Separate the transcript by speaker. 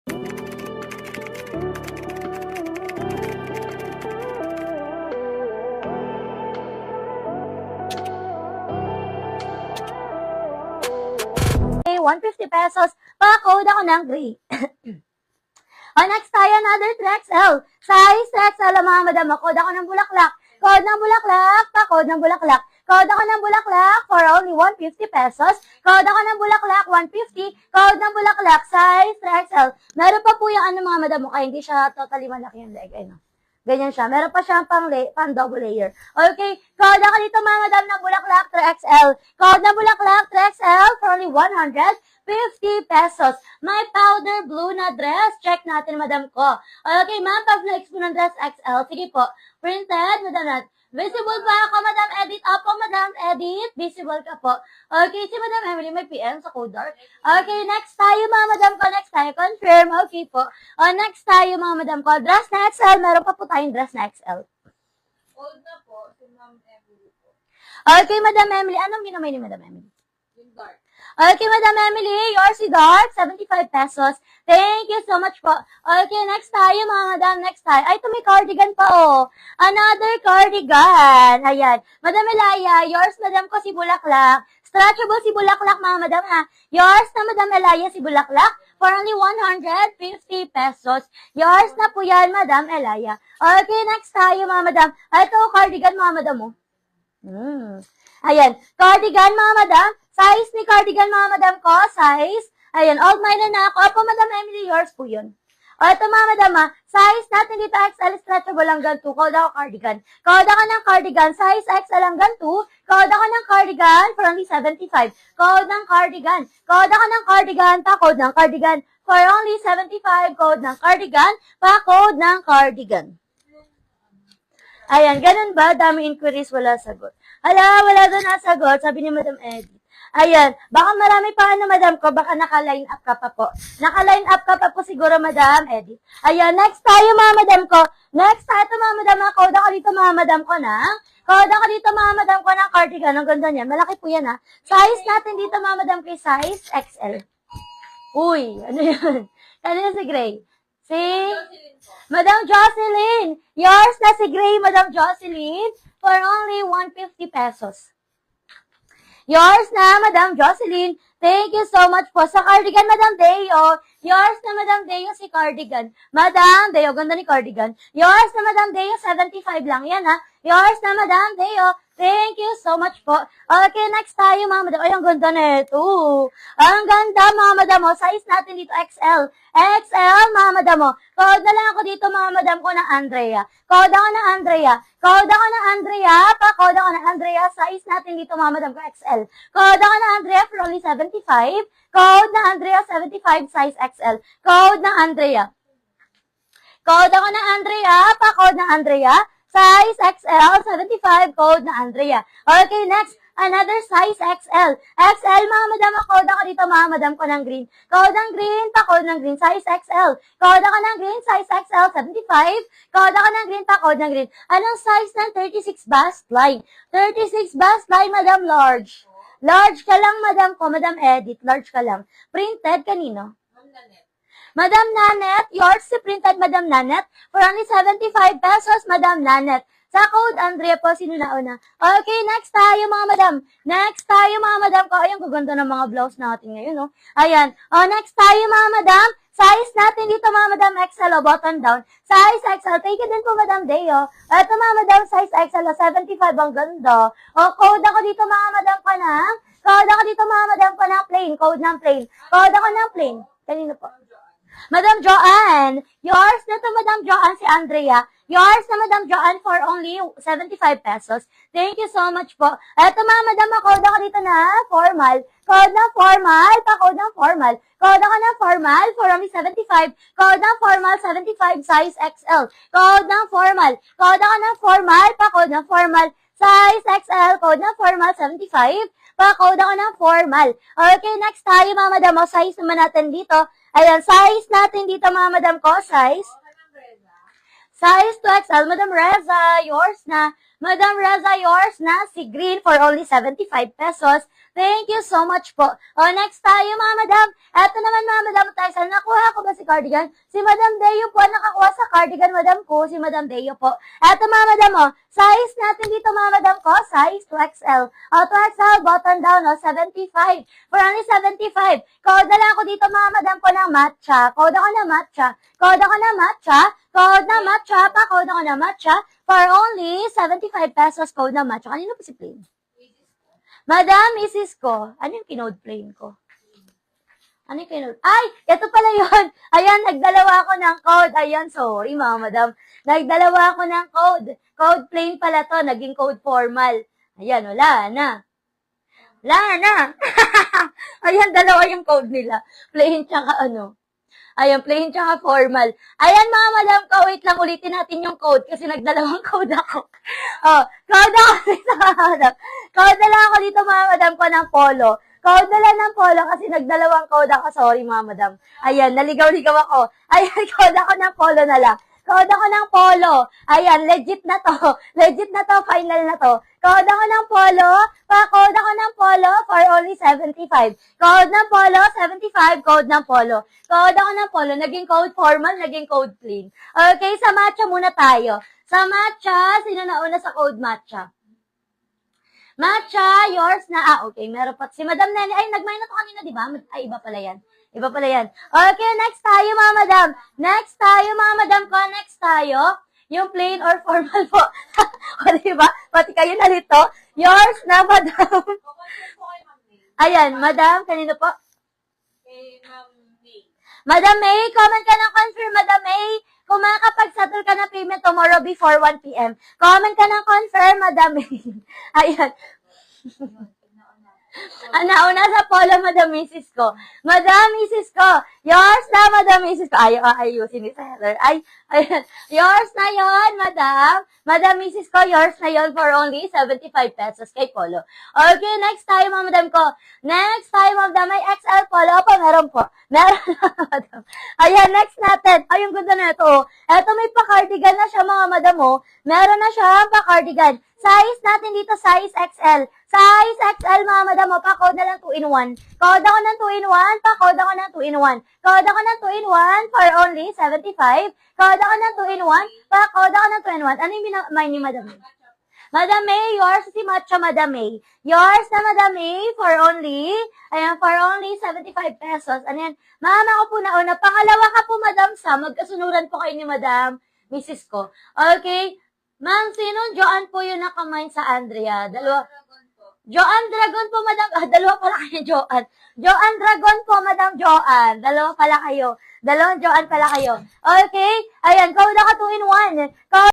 Speaker 1: Okay, 150 pesos. Pa-code ako ng gray. Next tayo, another 3XL. Size 3XL, mga madam. Code ako ng bulaklak. Code ng bulaklak, pa-code ng bulaklak. Code ako ng bulaklak for only 150 pesos. Code ako ng bulaklak, 150. Code ng bulaklak, size 3XL. Meron pa po yung mga madam, kaya hindi siya totally malaki yung leg. Ayun. Ganyan siya. Meron pa siyang pang double layer. Okay. Code ako dito, mga madam, ng bulaklak 3XL. Code ng bulaklak 3XL for only 150 pesos. May powder blue na dress. Check natin, madam ko. Okay, ma'am, pag na-ex po ng dress XL. Sige po. Printed, madam nat. Visible pa ako, madam edit. Opo, madam edit. Visible ka po. Okay, si madam Emily may PM sa code dark. Okay, next tayo, mga madam ko. Next tayo, confirm. Okay po. Next tayo, mga madam ko. Dress na XL. Meron pa po tayong dress na XL.
Speaker 2: Old na po, si Ma'am Emily po.
Speaker 1: Okay, madam Emily. Anong ginamay ni madam Emily?
Speaker 2: Yung dark.
Speaker 1: Okay, Madam Emily, yours si Dark, 75 pesos. Thank you so much po. Okay, next tayo, mga madam, next tayo. Ay, ito may cardigan pa, oh. Another cardigan. Ayan. Madam Elaya, yours, madam ko, si Bulaklak. Stretchable si Bulaklak, mga madam, ha. Yours na, Madam Elaya, si Bulaklak, for only 150 pesos. Yours na po yan, Madam Elaya. Okay, next tayo, mga madam. Ito, cardigan, mga madam, oh. Ayan, cardigan, mga madam. Size ni cardigan, mga madam ko, size. Ayan, old mine na ako. Opo, Madam Emily, yours po yun. O, ito, mga madam, ha. Size natin dito, XL, stretchable hanggang 2. Code ako cardigan. Code ako ng cardigan, size XL hanggang 2. Code ako ng cardigan for only 75. Code ng cardigan. Code ako ng cardigan, pa-code ng cardigan for only 75. Code ng cardigan, pa-code ng cardigan. Ayan, ganun ba? Dami inquiries, wala sagot. Wala doon nasagot, sabi ni Madam Edith. Ayan, baka marami pa madam ko, baka naka-line up ka pa po. Naka-line up ka pa po siguro, Madam Edith. Ayan, next tayo, mga madam ko. Next tayo, mga madam, code ako dito, mga madam ko na. Code ako dito, mga madam ko ng cardigan. Ang ganda niyan. Malaki po yan, ha. Size natin dito, mga madam ko, size XL. Uy, ano yun? Kanina si Gray? Si Madam Jocelyn. Yours na si Gray, Madam Jocelyn, for only 150 pesos. Yours na, Madam Jocelyn. Thank you so much po. Sa cardigan, Madam Deo. Yours na, Madam Deo, si cardigan. Madam Deo, ganda ni cardigan. Yours na, Madam Deo, 75 lang yan, ha. Yours na, Madam Deo. Thank you so much po. Okay, next tayo, mga madam. Ay, ang ganda na ito. Ang ganda, mga madam. Size natin dito, XL. XL, mga madam. Code na lang ako dito, mga madam ko ng Andrea. Code ako ng Andrea. Code ako ng Andrea. Pa-code ako ng Andrea. Size natin dito, mga madam ko, XL. Code ako ng Andrea for only 75. Code ng Andrea, 75, size XL. Code ng Andrea. Code ako ng Andrea. Pa-code ng Andrea. Size XL, 75, code na Andrea. Okay, next, another size XL. XL, mga madam, code ako dito, mga madam ko ng green. Code ng green, pa-code ng green, size XL. Code ako ng green, size XL, 75. Code ako ng green, pa-code ng green. Anong size ng 36 bust line? 36 bust line, madam, large. Large ka lang, madam ko, Madam Edith, large ka lang. Printed, kanino? Madam Nanet, yours si printed, Madam Nanet, for only 75 pesos, Madam Nanet. Sa code, Andrea po, sino nauna? Okay, next tayo, mga madam. Next tayo, mga madam ko. Ayan, gaganda ng mga blouse natin ngayon, no? Ayan. Next tayo, mga madam. Size natin dito, mga madam, XL, button down. Size XL. Take it din po, Madam Deo. Ito, mga madam, size XL, 75, ang ganda. Code ako dito, mga madam ko ng. Code ako dito, mga madam ko ng plain. Code ng plain. Code ako ng plain. Kanino po? Madam Joanne, yours na to, Madam Joanne, si Andrea. Yours na, Madam Joanne, for only 75 pesos. Thank you so much po. Eto, mga madam, code ako dito na formal. Code ng formal, pa-code ng formal. Code ako ng formal, for only 75. Code ng formal, 75, size XL. Code ng formal. Code ako ng formal, pa-code ng formal. Size XL, code ng formal, 75. Pa-code ako ng formal. Okay, next tayo, mga madam. Size naman natin dito. Ayan, size natin dito, mga madam ko. Size 2XL, Madam Reza. Yours na. Madam Raza, yours na si Green for only 75 pesos. Thank you so much po. O, next tayo mga madam. Eto naman mga madam tayo. Saan nakuha ko ba si cardigan? Si Madam Deo po nakakuha sa cardigan, madam ko. Si Madam Deo po. Eto mga madam, o. Size natin dito mga madam ko. Size 2XL. O, 2XL, button down, o. 75. For only 75. Code na lang ako dito mga madam ko ng matcha. Code ako na matcha. Code ako na matcha. Code na matcha. Pa-code ako na matcha. For only 75 pesos. Code na matcha. Kanino po si Plain? Madam, Mrs. ko. Ano yung kinode Plain ko? Ano yung kinode? Ay! Ito pala yun. Ayan, nagdalawa ako ng code. Ayan, sorry mga madam. Nagdalawa ako ng code. Code Plain pala to. Naging code formal. Ayan, wala na. Wala na. Ayan, dalawa yung code nila. Plain tsaka ano. Ayan, plain tsaka formal. Ayan mga madam ko, wait lang, ulitin natin yung code kasi nagdalawang code ako. Oh, code ako dito mga madam. Code na lang ako dito mga madam ko ng polo. Code na lang ng polo kasi nagdalawang code ako. Sorry mga madam. Ayan, naligaw-ligaw ako. Ayan, code ako ng polo na lang. Code ako ng polo. Ayan, legit na to. Legit na to, final na to. Code ako ng polo. Pa-code ako ng polo for only 75. Code ng polo, 75. Code ng polo. Code ako ng polo. Naging code formal, naging code plain. Okay, sa matcha muna tayo. Sa matcha, sino nauna sa code matcha? Matcha, yours na. Okay, meron pa. Si Madam Nene, ay, nagmay na to kanina, di ba? Ay, iba pala yan. Iba pala yan. Okay, next tayo, mga madam. Next tayo, mga madam ko. Next tayo. Yung plain or formal po. O, diba? Pati kayo nalito. Yours na, madam.
Speaker 2: Kukonfirm po kay Ma'am May.
Speaker 1: Ayan, madam. Kanino po?
Speaker 2: Kay Ma'am May.
Speaker 1: Madam May, comment ka ng confirm, Madam May. Kung makakapag-settle ka ng payment tomorrow before 1 p.m. Comment ka ng confirm, Madam May. Ayan. Nauna sa polo, Madam Mrs. ko. Madam Mrs. ko, yours na, Madam Mrs. ko. Ayusin ni Seller. Ayan. Yours na yon, Madam. Madam Mrs. ko, yours na yon for only 75 pesos kay polo. Okay, next tayo, mga madam ko. Next tayo, Madam, may XL polo po. Meron po. Meron na, Madam. Ayan, next natin. Ay, yung ganda na ito. Ito, may pa-cardigan na siya, mga madam, oh. Meron na siya pa-cardigan. Size natin dito, size XL. Size XL, mga madam, pa-code na lang 2-in-1. Code ako ng 2-in-1, pa-code ako ng 2-in-1. Code ako ng 2-in-1 for only 75. Code ako ng 2-in-1, pa-code ako ng 2-in-1. Ano yung may ni Madam May? Madam May, yours si Matcha, Madam May. Yours na, Madam May, for only 75 pesos. Ano yan? Mama ko po nauna. Pangalawa ka po, Madam Sa. Magkasunuran po kayo ni Madam Mrs. ko. Okay? Ma'am, sinong Joanne po yung nakamain sa Andrea? Dalawa.
Speaker 2: Dragon po.
Speaker 1: Joanne Dragon po, Madam. Dalawa pala kayo, Joanne. Joanne Dragon po, Madam Joanne. Dalawa pala kayo. Dalawang Joanne pala kayo. Okay? Ayan, code ako 2-in-1. Code